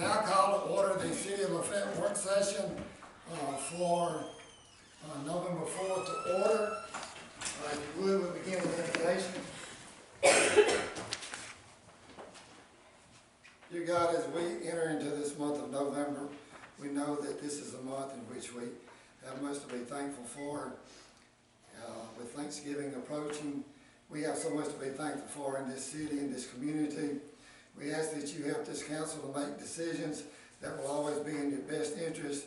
now call to order the City of Lafayette work session for November 4th to order. If you would, we'll begin with invocation. Dear God, as we enter into this month of November, we know that this is a month in which we have much to be thankful for. With Thanksgiving approaching, we have so much to be thankful for in this city, in this community. We ask that you help this council to make decisions that will always be in your best interest,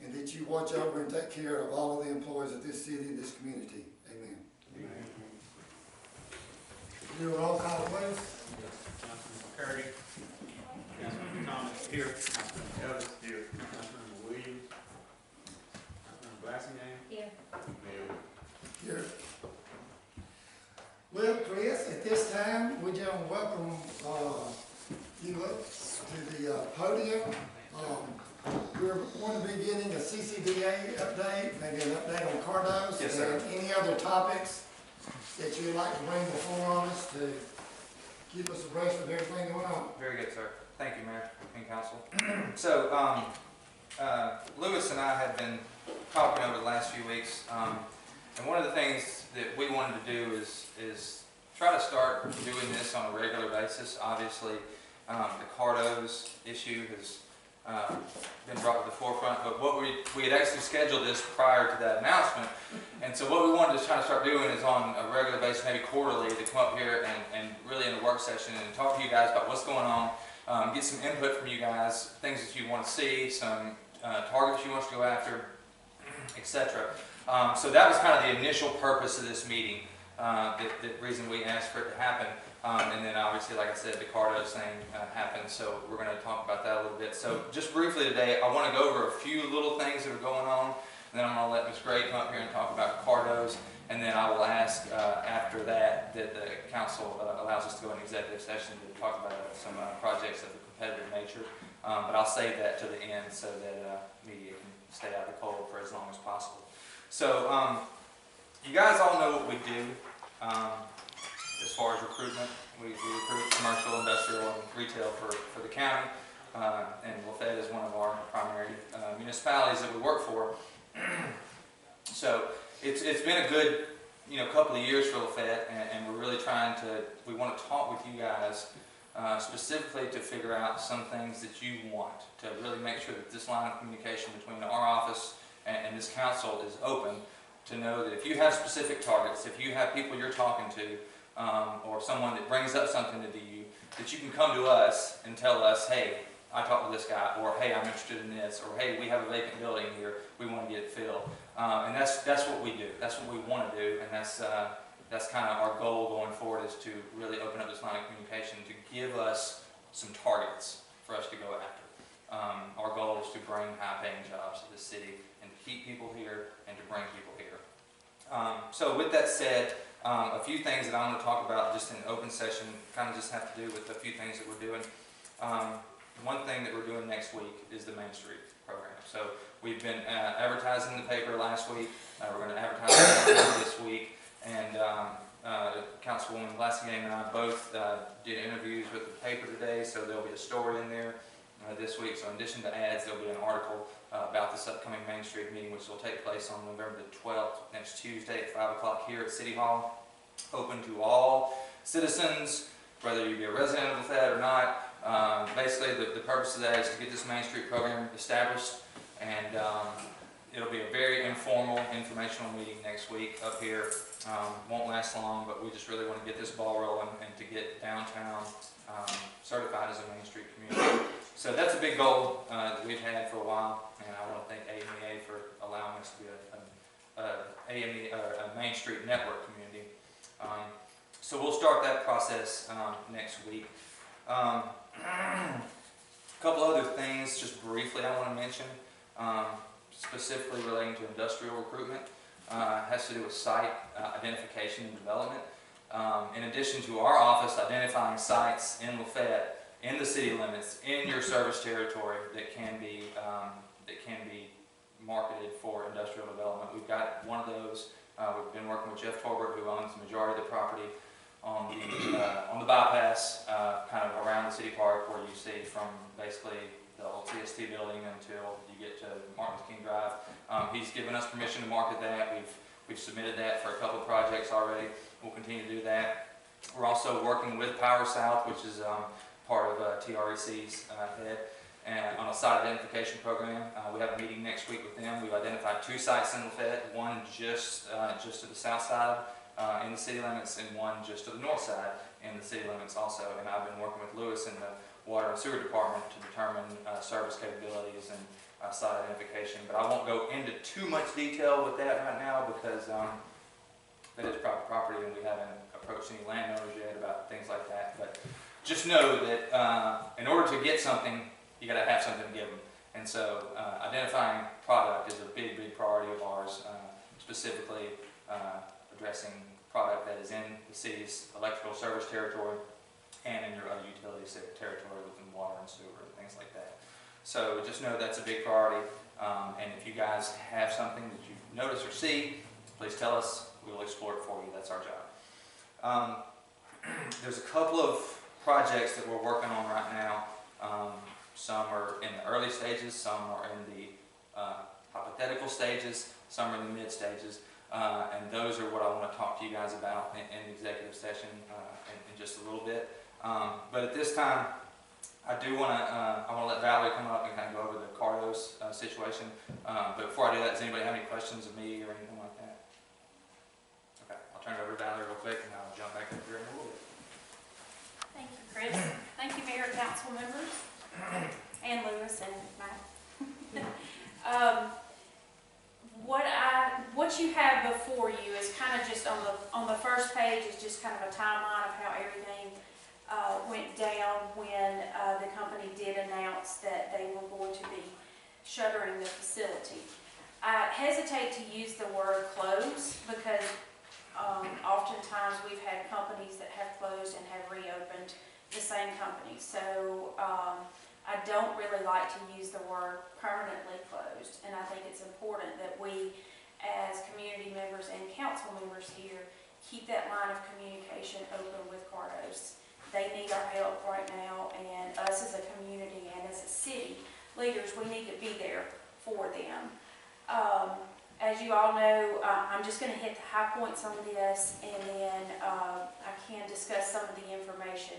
and that you watch over and take care of all of the employees of this city and this community. Amen. Amen. Do a roll call, please. Councilman McCurdy. Councilman Thomas here. Councilman Ellis here. Councilman Williams. Councilman Blassingame. Here. Mayor. Here. Well, Chris, at this time, we just welcome you up to the podium. We're going to be getting a CCDA update, maybe an update on Kardoes, yes, sir. And any other topics that you'd like to bring before us to keep us abreast of everything going on. Very good, sir. Thank you, Mayor and Council. So, Lewis and I have been talking over the last few weeks, and one of the things that we wanted to do is try to start doing this on a regular basis. Obviously, the Kardoes issue has been brought to the forefront, but what we had actually scheduled this prior to that announcement, and so what we wanted to try to start doing is on a regular basis, maybe quarterly, to come up here and really in the work session and talk to you guys about what's going on, get some input from you guys, things that you want to see, some targets you want us to go after, etc. So that was kind of the initial purpose of this meeting, the reason we asked for it to happen. And then obviously, like I said, the Kardoes thing happened, so we're going to talk about that a little bit. So just briefly today, I want to go over a few little things that are going on, and then I'm going to let Ms. Gray come up here and talk about Kardoes, and then I will ask after that the council allows us to go in executive session to talk about some projects of a competitive nature. But I'll save that to the end so that media can stay out of the cold for as long as possible. So you guys all know what we do. As far as recruitment, we recruit commercial, industrial, and retail for the county, and Lafayette is one of our primary municipalities that we work for. So it's been a good couple of years for Lafayette, and we're really we want to talk with you guys specifically to figure out some things that you want, to really make sure that this line of communication between our office and this council is open, to know that if you have specific targets, if you have people you're talking to, or someone that brings up something to you, that you can come to us and tell us, hey, I talked to this guy, or hey, I'm interested in this, or hey, we have a vacant building here, we want to get it filled. And that's what we do. That's what we want to do, and that's kind of our goal going forward, is to really open up this line of communication to give us some targets for us to go after. Our goal is to bring high-paying jobs to the city and to keep people here and to bring people here. So with that said, a few things that I want to talk about just in open session kind of just have to do with a few things that we're doing. One thing that we're doing next week is the Main Street program. So we've been advertising in the paper last week. We're going to advertise this week. And Councilwoman Blassingame and I both did interviews with the paper today, so there'll be a story in there this week. So in addition to ads, there'll be an article about this upcoming Main Street meeting, which will take place on November the 12th, next Tuesday at 5 o'clock here at City Hall. Open to all citizens, whether you be a resident of Lafayette or not. Basically, the purpose of that is to get this Main Street program established, and it'll be a very informal, informational meeting next week up here. Won't last long, but we just really want to get this ball rolling and to get downtown certified as a Main Street community. So that's a big goal that we've had for a while, and I want to thank AMEA for allowing us to be a Main Street network community. So we'll start that process next week. A couple other things, just briefly, I want to mention, specifically relating to industrial recruitment. Has to do with site identification and development. In addition to our office identifying sites in Lafayette, in the city limits, in your service territory that can be marketed for industrial development, we've got one of those. We've been working with Jeff Tolbert, who owns the majority of the property on the bypass, kind of around the city park, where you see from basically the CST building until you get to Martin Luther King Drive. He's given us permission to market that. We've submitted that for a couple of projects already. We'll continue to do that. We're also working with Power South, which is part of TREC's head, and on a site identification program. We have a meeting next week with them. We've identified 2 sites in Lafayette, one just to the south side in the city limits, and one just to the north side in the city limits also. And I've been working with Lewis in the Water and Sewer Department to determine service capabilities and site identification. But I won't go into too much detail with that right now because that is private property and we haven't approached any landowners yet about things like that. But just know that in order to get something, you got to have something to give them. And so identifying product is a big, big priority of ours, specifically addressing product that is in the city's electrical service territory and in your other utility territory within water and sewer and things like that. So just know that's a big priority. And if you guys have something that you notice or see, please tell us. We'll explore it for you. That's our job. There's a couple of projects that we're working on right now. Some are in the early stages, some are in the hypothetical stages, some are in the mid stages. And those are what I want to talk to you guys about in the executive session in just a little bit. But at this time, I want to let Valerie come up and kind of go over the Kardoes situation. But before I do that, does anybody have any questions of me or anything like that? Okay, I'll turn it over to Valerie real quick and I'll jump back up here in a little bit. Thank you, Chris. Thank you, Mayor, Council members, and Lewis and Matt. What you have before you is kind of just on the first page is just kind of a timeline of how everything went down when the company did announce that they were going to be shuttering the facility. I hesitate to use the word close because oftentimes we've had companies that have closed and have reopened, the same company. So I don't really like to use the word permanently closed, and I think it's important that we as community members and council members here keep that line of communication open with Kardoes. They need our help right now, and us as a community and as a city leaders, we need to be there for them. As you all know, I'm just going to hit the high points on this, and then I can discuss some of the information.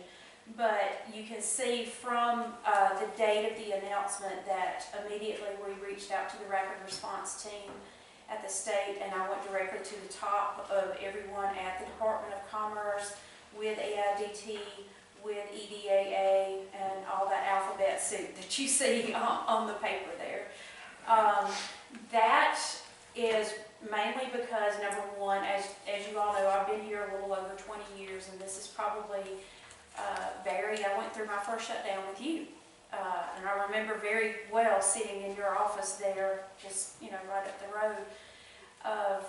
But you can see from the date of the announcement that immediately we reached out to the rapid response team at the state, and I went directly to the top of everyone at the Department of Commerce, with AIDT, with EDAA, and all that alphabet soup that you see on the paper there. That is mainly because, number one, as you all know, I've been here a little over 20 years, and this is probably Barry, I went through my first shutdown with you. And I remember very well sitting in your office there, just, right up the road, of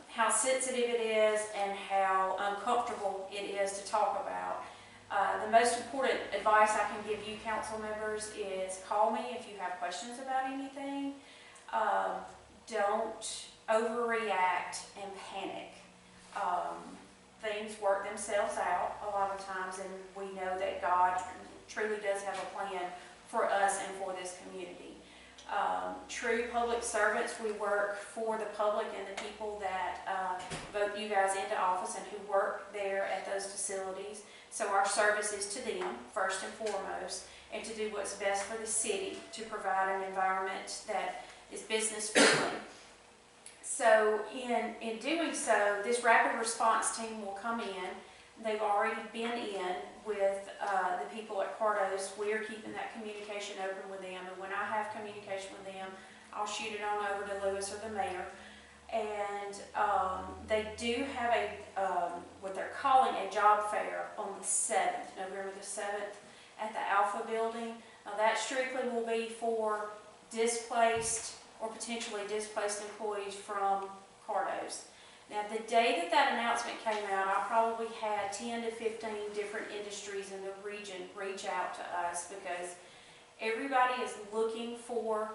how sensitive it is and how uncomfortable it is to talk about. The most important advice I can give you, council members, is call me if you have questions about anything. Don't overreact and panic. Things work themselves out a lot of times, and we know that God truly does have a plan for us and for this community. True public servants, we work for the public and the people that vote you guys into office and who work there at those facilities. So our service is to them, first and foremost, and to do what's best for the city, to provide an environment that is business friendly. So in doing so, this rapid response team will come in. They've already been in with the people at Kardoes. We are keeping that communication open with them, and when I have communication with them, I'll shoot it on over to Lewis or the mayor. And they do have what they're calling a job fair on the 7th, November the 7th, at the Alpha building. Now that strictly will be for displaced or potentially displaced employees from Kardoes. Now, the day that announcement came out, I probably had 10 to 15 different industries in the region reach out to us because everybody is looking for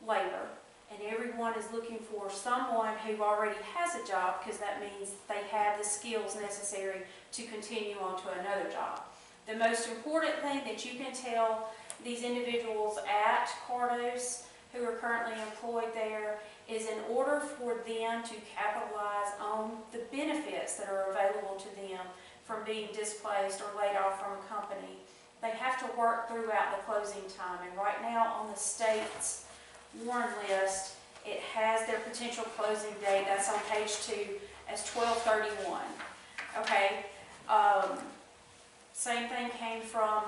labor, and everyone is looking for someone who already has a job, because that means they have the skills necessary to continue on to another job. The most important thing that you can tell these individuals at Kardoes who are currently employed there is in order for them to capitalize on the benefits that are available to them from being displaced or laid off from a company, they have to work throughout the closing time. And right now on the state's warn list, it has their potential closing date, that's on page 2, as 12/31. Okay. Same thing came from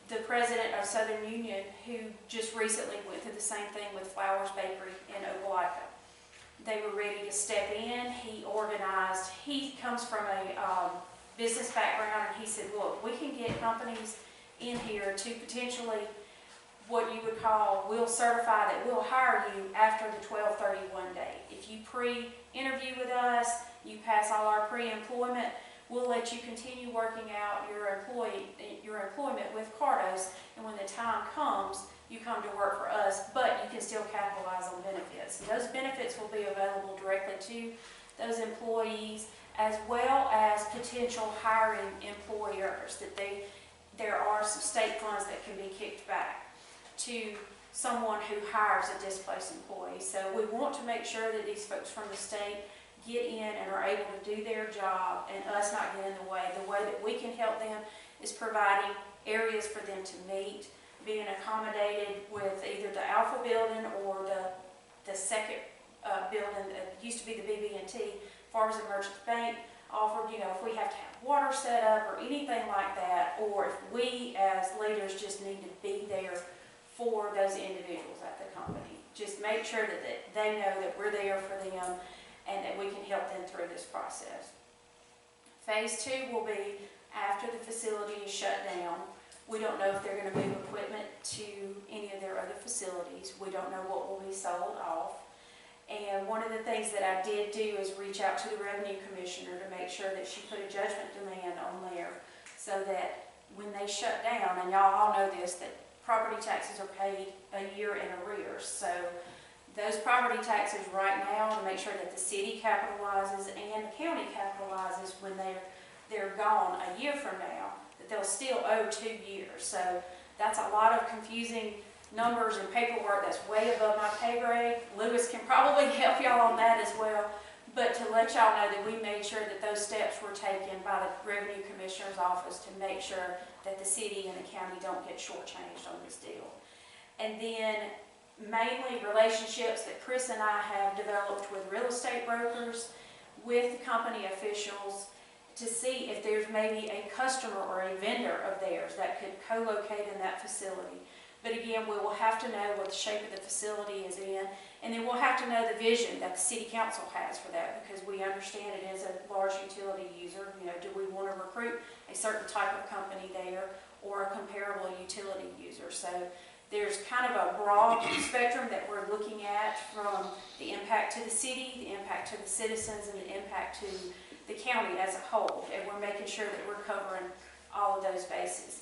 the president of Southern Union, who just recently went through the same thing with Flowers Bakery in Opelika. They were ready to step in. He organized, he comes from a business background, and he said, look, we can get companies in here to potentially, what you would call, we'll certify that we'll hire you after the 12/31 date. If you pre-interview with us, you pass all our pre-employment, we'll let you continue working out your employment with Kardoes, and when the time comes, you come to work for us, but you can still capitalize on benefits. And those benefits will be available directly to those employees, as well as potential hiring employers, that there are some state funds that can be kicked back to someone who hires a displaced employee. So we want to make sure that these folks from the state get in and are able to do their job and us not get in the way. The way that we can help them is providing areas for them to meet, being accommodated with either the Alpha building or the second building that used to be the BB&T, Farmers and Merchants Bank, offered, you know, if we have to have water set up or anything like that, or if we as leaders just need to be there for those individuals at the company. Just make sure that they know that we're there for them and that we can help them through this process. Phase 2 will be after the facility is shut down. We don't know if they're going to move equipment to any of their other facilities. We don't know what will be sold off. And one of the things that I did do is reach out to the Revenue Commissioner to make sure that she put a judgment demand on there, so that when they shut down, and y'all all know this, that property taxes are paid a year in arrears. So those property taxes right now, to make sure that the city capitalizes and the county capitalizes when they're gone a year from now, that they'll still owe 2 years. So that's a lot of confusing numbers and paperwork that's way above my pay grade. Lewis can probably help y'all on that as well. But to let y'all know that we made sure that those steps were taken by the Revenue Commissioner's office to make sure that the city and the county don't get shortchanged on this deal. And then mainly relationships that Chris and I have developed with real estate brokers, with company officials, to see if there's maybe a customer or a vendor of theirs that could co-locate in that facility. But again, we will have to know what the shape of the facility is in, and then we'll have to know the vision that the city council has for that, because we understand it is a large utility user. You know, do we want to recruit a certain type of company there or a comparable utility user? So there's kind of a broad spectrum that we're looking at, from the impact to the city, the impact to the citizens, and the impact to the county as a whole. And we're making sure that we're covering all of those bases.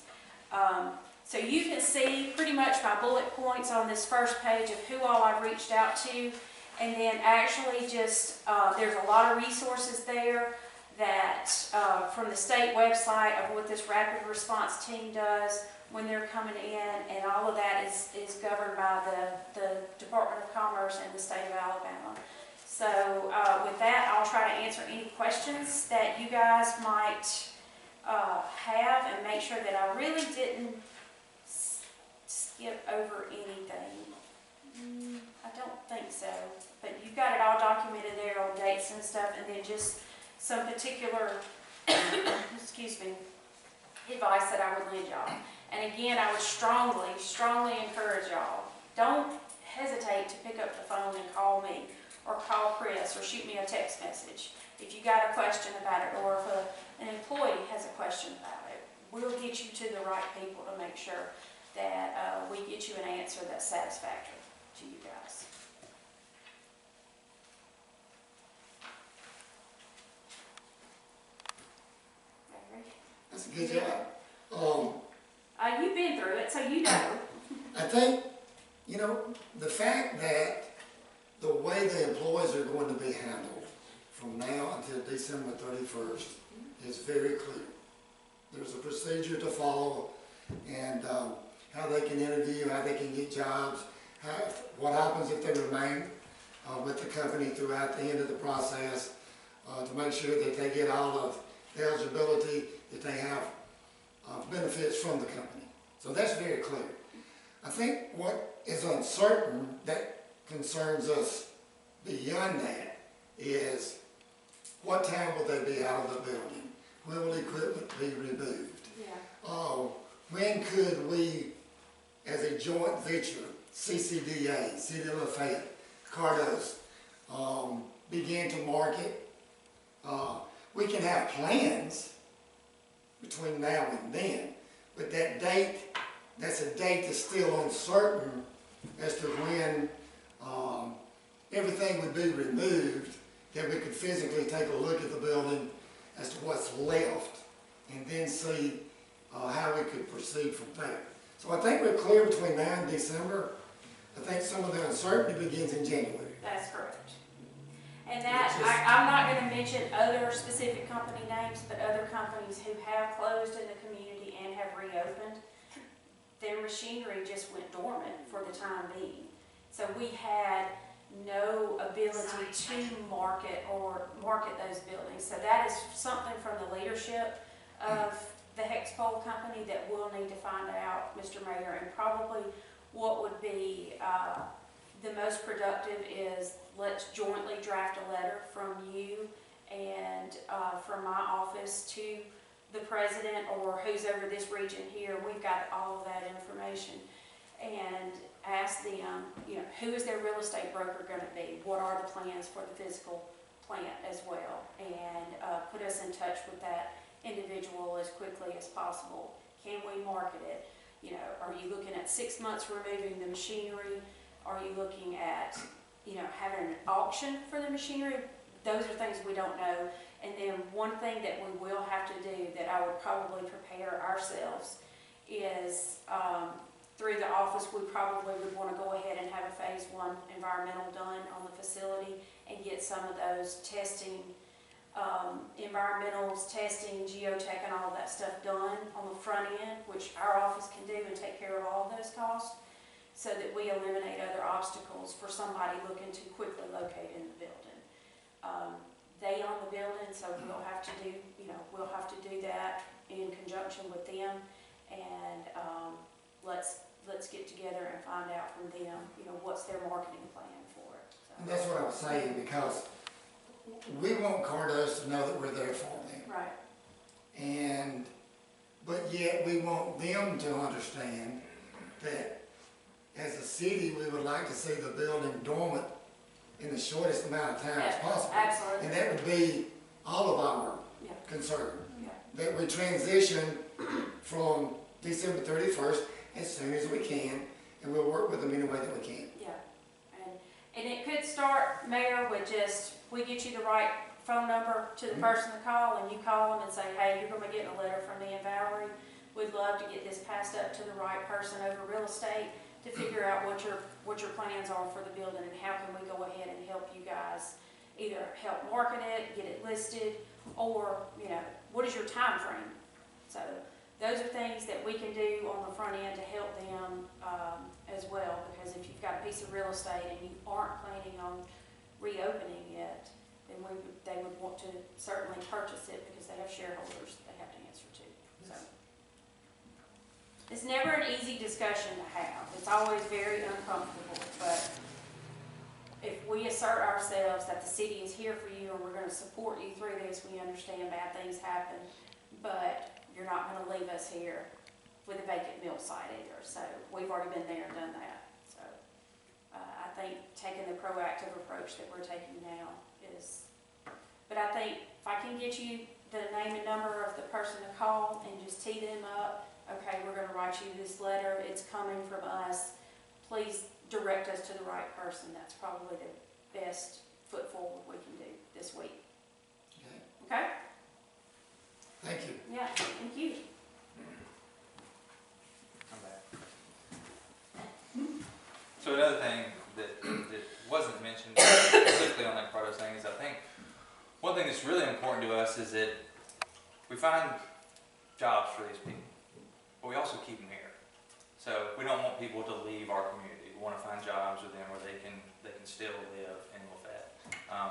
So you can see pretty much my bullet points on this first page of who all I've reached out to. And then actually just, there's a lot of resources there that from the state website of what this rapid response team does when they're coming in, and all of that is governed by the Department of Commerce and the state of Alabama. So with that, I'll try to answer any questions that you guys might have, and make sure that I really didn't skip over anything. I don't think so, but you've got it all documented there on dates and stuff, and then just some particular excuse me, advice that I would lend y'all. And again, I would strongly encourage y'all, don't hesitate to pick up the phone and call me, or call Chris, or shoot me a text message if you got a question about it, or if an employee has a question about it. We'll get you to the right people to make sure that we get you an answer that's satisfactory to you guys. That's a good job. You've been through it, so you know. I think, you know, the fact that the way the employees are going to be handled from now until December 31st is very clear. There's a procedure to follow, and how they can interview, how they can get jobs, what happens if they remain with the company throughout the end of the process, to make sure that they get all of the eligibility, that they have benefits from the company. So that's very clear. I think what is uncertain that concerns us beyond that is what time will they be out of the building? When will equipment be removed? Yeah. When could we, as a joint venture, CCDA, City of Lafayette, Kardoes, begin to market? We can have plans between now and then, but that date, that's a date that's still uncertain as to when everything would be removed, that we could physically take a look at the building as to what's left, and then see how we could proceed from there. So I think we're clear between now and December. I think some of the uncertainty begins in January. That's correct. And that, I'm not going to mention other specific company names, but other companies who have closed in the community and have reopened, their machinery just went dormant for the time being. So we had no ability to market those buildings. So that is something from the leadership of the Hexpole company that we'll need to find out, Mr. Mayor, and probably what would be the most productive is let's jointly draft a letter from you and from my office to the president or who's over this region here. We've got all of that information, and ask them, you know, who is their real estate broker going to be? What are the plans for the physical plant as well? And put us in touch with that individual as quickly as possible. Can we market it? You know, are you looking at 6 months removing the machinery? Are you looking at, you know, having an auction for the machinery? Those are things we don't know. And then one thing that we will have to do that I would probably prepare ourselves is through the office, we probably would want to go ahead and have a phase 1 environmental done on the facility and get some of those testing, environmentals, testing, geotech, and all of that stuff done on the front end, which our office can do and take care of all of those costs, so that we eliminate other obstacles for somebody looking to quickly locate in the building. They own the building, so we'll have to do, you know, we'll have to do that in conjunction with them, and let's get together and find out from them, you know, what's their marketing plan for it. So. And that's what I was saying, because we want Kardoes to know that we're there for them. Right. But yet we want them to understand that as a city, we would like to see the building dormant in the shortest amount of time as possible. Absolutely. And that would be all of our concern. Yeah. That we transition from December 31st as soon as we can, and we'll work with them any way that we can. Yeah. And it could start, Mayor, with just, we get you the right phone number to the person to call, and you call them and say, hey, you're going to be getting a letter from me and Valerie. We'd love to get this passed up to the right person over real estate to figure out what your plans are for the building, and how can we go ahead and help you guys either help market it, get it listed, or, you know, what is your time frame? So those are things that we can do on the front end to help them as well, because if you've got a piece of real estate and you aren't planning on reopening it, then they would want to certainly purchase it, because they have shareholders they have to answer to. So it's never an easy discussion to have. It's always very uncomfortable, but if we assert ourselves that the city is here for you and we're going to support you through this, we understand bad things happen, but you're not going to leave us here with a vacant mill site either. So we've already been there and done that. So I think taking the proactive approach that we're taking now is, but I think if I can get you the name and number of the person to call and just tee them up, okay, we're going to write you this letter, it's coming from us, please direct us to the right person. That's probably the best foot forward we can do this week. Okay. Okay? Thank you. Yeah, thank you. I'm back. So another thing that wasn't mentioned specifically on that Kardoes thing is, I think one thing that's really important to us is that we find jobs for these people, but we also keep them here. So we don't want people to leave our community. We want to find jobs with them where they can still live in Lafayette.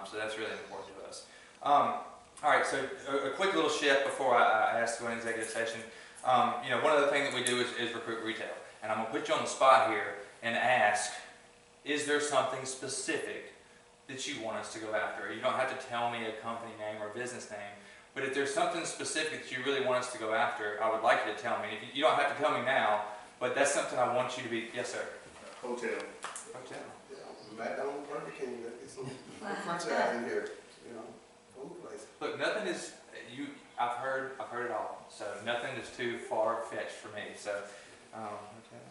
So that's really important to us. All right, so a quick little shift before I ask to go into executive session. You know, one of the things that we do is recruit retail. And I'm going to put you on the spot here and ask, is there something specific that you want us to go after? You don't have to tell me a company name or a business name, but if there's something specific that you really want us to go after, I would like you to tell me. If you don't have to tell me now, but that's something I want you to be. Yes, sir. Hotel. Hotel. McDonald's, Burger King, there's some franchise in here, you know, food place. Look, nothing is you. I've heard it all. So nothing is too far fetched for me. So, okay.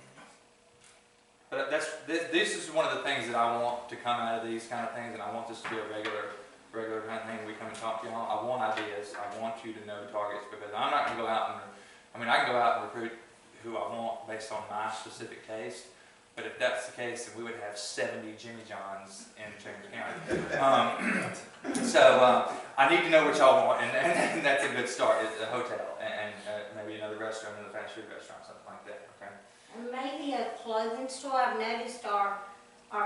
But this is one of the things that I want to come out of these kind of things, and I want this to be a regular kind of thing. We come and talk to y'all. I want ideas. I want you to know targets, because I'm not going to go out and. I mean, I can go out and recruit who I want based on my specific taste. But if that's the case, then we would have 70 Jimmy Johns in Chambers County. So I need to know what y'all want, and that's a good start. It's a hotel and maybe another restaurant, another fast food restaurant, something like that. Okay. And maybe a clothing store. I've noticed our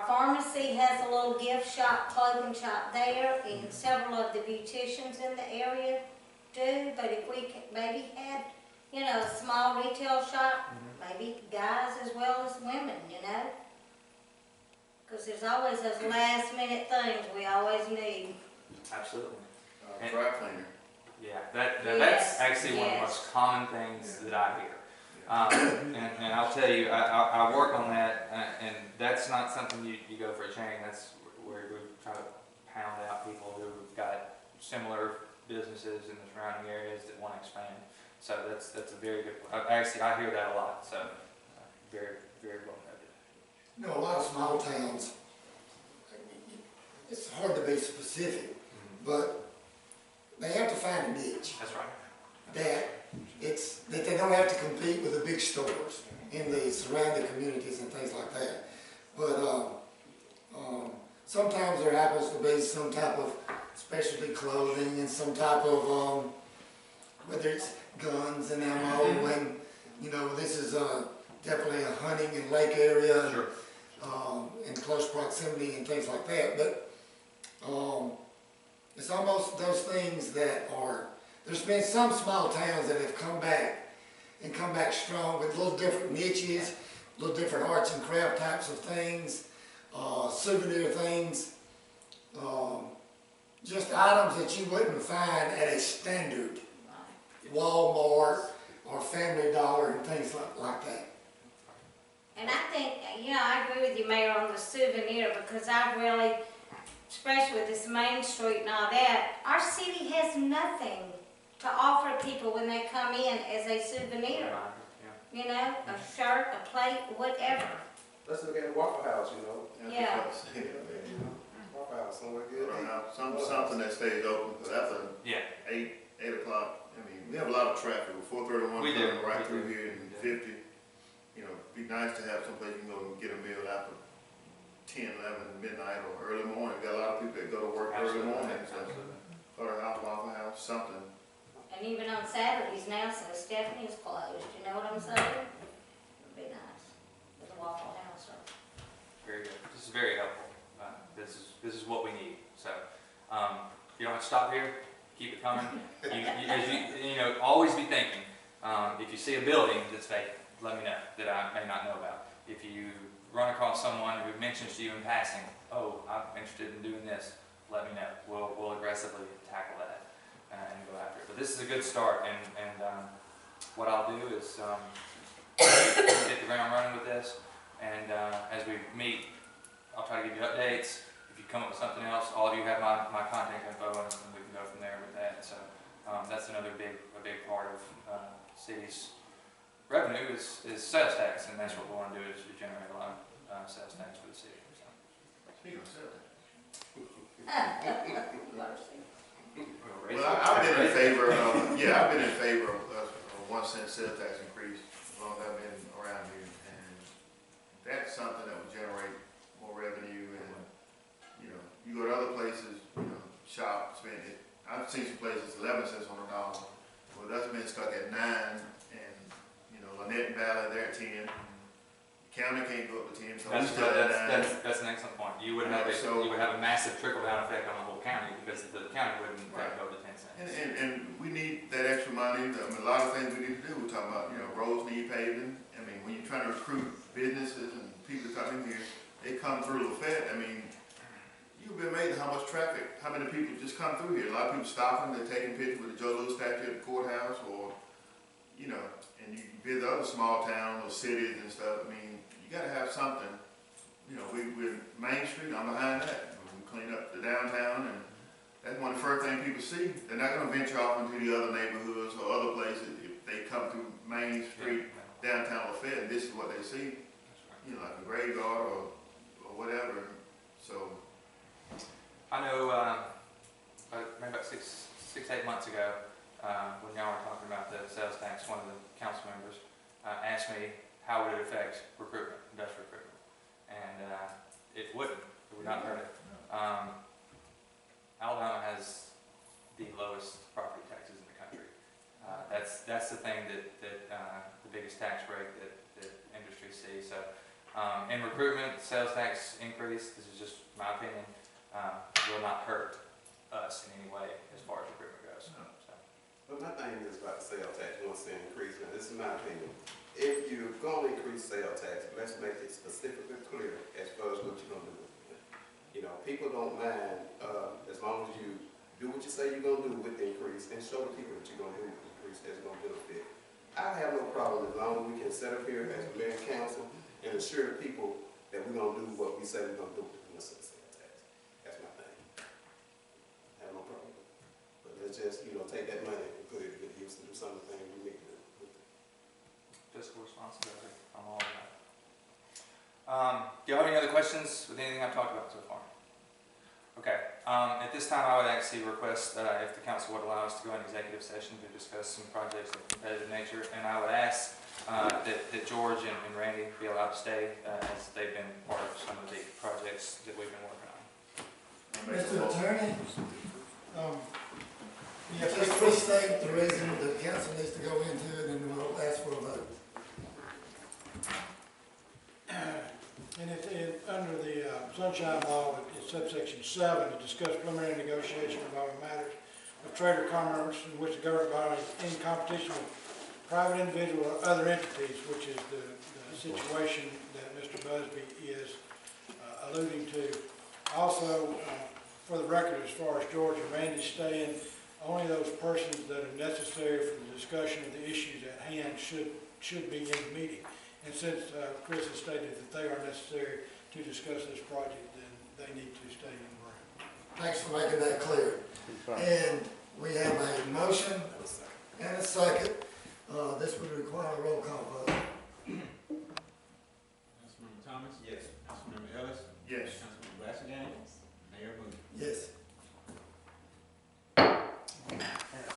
pharmacy has a little gift shop, clothing shop there, and several of the beauticians in the area do. But if we could maybe had, you know, a small retail shop, maybe guys as well as women, you know? Because there's always those last minute things we always need. Absolutely. Dry cleaner. Yeah, that's actually one of the most common things that I hear. And I'll tell you, I work on that, and that's not something you go for a chain. That's where we try to pound out people who've got similar businesses in the surrounding areas that want to expand. So that's a very good point. Actually, I hear that a lot. So very, very well noted. You know, a lot of small towns, it's hard to be specific, but they have to find a niche. That's right. That they don't have to compete with the big stores in the surrounding communities and things like that. But sometimes there happens to be some type of specialty clothing and some type of whether it's guns and ammo, and you know, this is definitely a hunting and lake area. Sure. In close proximity and things like that, but it's almost those things that are, there's been some small towns that have come back strong with little different niches, little different arts and craft types of things, souvenir things, just items that you wouldn't find at a standard Walmart or Family Dollar and things like that. And I think, you know, I agree with you, Mayor, on the souvenir, because I really, especially with this Main Street and all that, our city has nothing to offer people when they come in as a souvenir. You know, a shirt, a plate, whatever. Let's look at Waffle House, you know. Yeah. Waffle House, somewhere good. Something that stays open, because after Yeah. 8 o'clock, I mean, we have a lot of traffic, 431 We do. coming right We through do. here, and 50. You know, it'd be nice to have someplace you can go and get a meal after 10, 11, midnight, or early morning. Got a lot of people that go to work early morning, so go to Waffle House, something. And even on Saturdays now, since Stephanie's closed, you know what I'm saying? It'd be nice with a Waffle House. Very good. This is very helpful. This is what we need. So you don't have to stop here. Keep it coming. You know, always be thinking. If you see a building that's vacant, let me know that I may not know about. If you run across someone who mentions to you in passing, oh, I'm interested in doing this, let me know. We'll aggressively tackle that and go after it. But this is a good start, and what I'll do is hit the ground running with this, and as we meet, I'll try to give you updates. If you come up with something else, all of you have my contact info, and we can go from there with that. So that's another big part of city's revenue is sales tax, and that's what we want to do, is to generate a lot of sales tax for the city. So. Speaking of sales tax. We'll Well, I've been in favor of, I've been in favor of a 1 cent sales tax increase as long as I've been around here, and that's something that would generate more revenue. And you know, you go to other places, you know, shop, spend it. I've seen some places 11 cents on the dollar. Well, that's been stuck at 9, and you know, Lynette and Valley, they're at 10. county can't go up to 10, so we That's, still at 9. that's an excellent point. You would have you would have a massive trickle down effect on the whole county because the county wouldn't go to 10 cents. And we need that extra money. I mean, a lot of things we need to do. We're talking about, roads need paving. I mean, when you're trying to recruit businesses and people to come in here, they come through Lafayette. I mean, you've been amazed how much traffic, how many people just come through here. A lot of people stopping, they're taking pictures with the Joe Louis statue at the courthouse, or, and you visit other small towns or cities and stuff. I mean, you gotta have something. We're Main Street, I'm behind that. We clean up the downtown, and that's one of the first things people see. They're not gonna venture off into the other neighborhoods or other places if they come through Main Street, downtown Lafayette, and this is what they see. Like a graveyard or whatever. So I know, maybe about 8 months ago, when y'all were talking about the sales tax, one of the council members asked me how would it affect recruitment, industrial recruitment, and it wouldn't. It would not hurt it. Alabama has the lowest property taxes in the country. That's the thing that the biggest tax rate that industry sees. So in recruitment, sales tax increase, this is just my opinion, will not hurt us in any way as far as recruitment goes. So. But my thing is about the sales tax, once they increase, and this is my opinion. If you're going to increase sales tax, let's make it specifically clear as far as what you're going to do. People don't mind as long as you do what you say you're going to do with the increase and show the people that you're going to do with the increase that's going to benefit. I have no problem as long as we can set up here as a mayor and council and assure the people that we're going to do what we say we're going to do with the sales tax. That's my thing. I have no problem. But let's just, take that money and put it to good use and do something we need to do with it. Fiscal responsibility. I'm all about it. Do you have any other questions with anything I've talked about so far? Okay. At this time, I would actually request if the council would allow us to go into executive session to discuss some projects of competitive nature, and I would ask that George and Randy be allowed to stay as they've been part of some of the projects that we've been working on. Mr. Attorney, please state the reason the council needs to go into it, and we'll ask for a vote. And under the Sunshine Law, it's subsection 7, to discuss preliminary negotiation involving matters of trade or commerce in which the government body is in competition with private individual or other entities, which is the situation that Mr. Busby is alluding to. Also, for the record, as far as George and Randy staying, only those persons that are necessary for the discussion of the issues at hand should be in the meeting. And since Chris has stated that they are necessary to discuss this project, then they need to stay in the room. Thanks for making that clear. And we have a motion and a second. This would require a roll call vote.